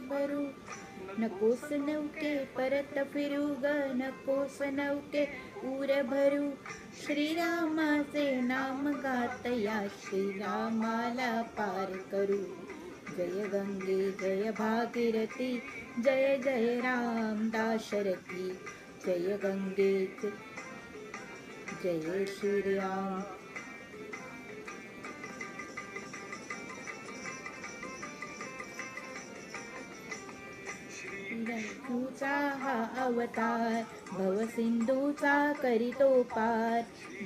भरू. नकोस नौके परत फिरू ग, नकोस नौके उर भरू. श्रीरामाचे नाम गातया, श्रीरामाला पार करू. जय गंगे जय भागीरथी, जय जय राम दाशरथी. जय गंगे जय श्रीराम. विष्णूचा हा अवतार, भवसिंधूचा करीतो पार.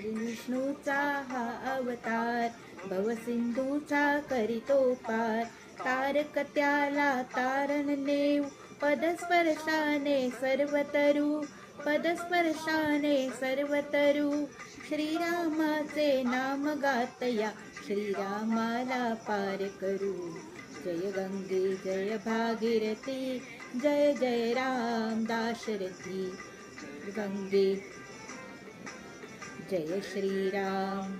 विष्णूचा हा अवतार, भवसिंधूचा करीतो पार. तारक त्याला तारण नेऊ, पदस्पर्शाने सर्वतरू. पदस्पर्शाने सर्वतरू. श्रीरामाचे नाम गातया, श्रीरामाला पार करू. जय गंगे जय भागीरथी, जय जय राम दाशरथी. गंगे जय श्रीराम.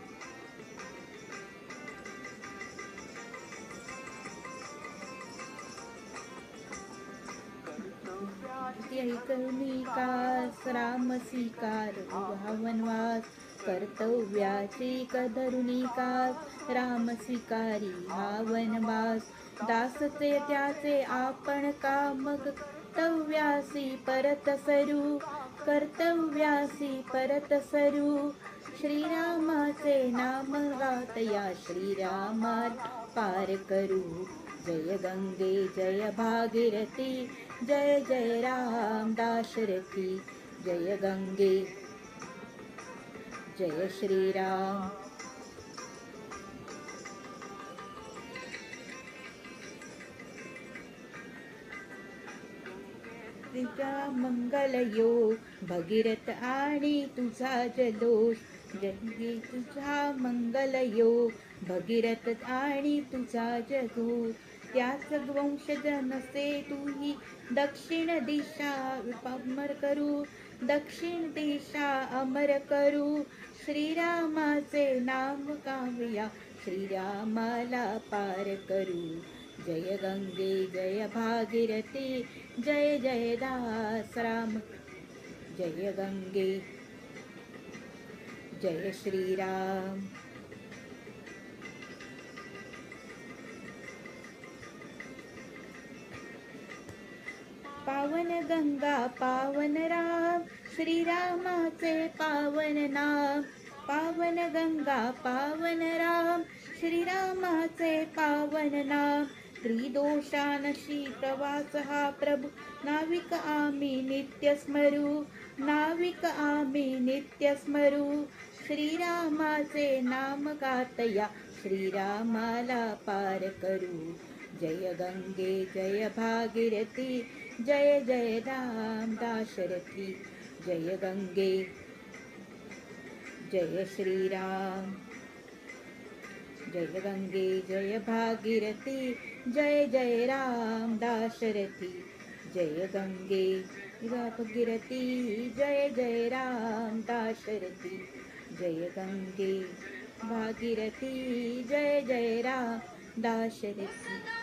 करुणिकास राम स्वीकारो हा वनवास. कर्तव्याची कधरुनिकास राम स्वीकारी हा वनवास. दासते त्याचे आपण काम, कर्तव्यासी परत सरू. कर्तव्यासी परत सरू. श्रीरामाचे नाम गातया, श्रीरामाला पार करू. जय गंगे जय भागीरथी, जय जय राम दाशरथी. जय गंगे जय श्रीराम. तुझा मंगल योग भगीरथ आणि तुझा जलोष. गंगे तुझा मंगल योग भगीरथ आणि तुझा जलोष. त्याच वंशज नसे तूही, दक्षिण दिशा अमर करू. दक्षिण दिशा अमर करू. श्रीरामाचे नाम गाऊया, श्रीरामाला पार करू. जय गंगे जय भागीरथी, जय जय दास राम. जय गंगे जय श्रीराम. पावन गंगा पावन राम, श्रीरामाचे पावन नाम. पावन गंगा पावन राम, श्रीरामाचे पावन नाम. त्रिदोषानशी प्रवास हा प्रभू, नाविक आम्ही नित्य स्मरू. नाविक आम्ही नित्य स्मरू. श्रीरामाचे नाम गातया, श्रीरामाला पार करू. जय गंगे जय भागीरथी, जय जय राम दाशरथी. जय गंगे जय श्रीराम. जय गंगे जय भागीरथी, जय जय राम दाशरथी. जय गंगे भागीरथी, जय जय राम दाशरथी. जय गंगे भागीरथी, जय जय राम दाशरथी.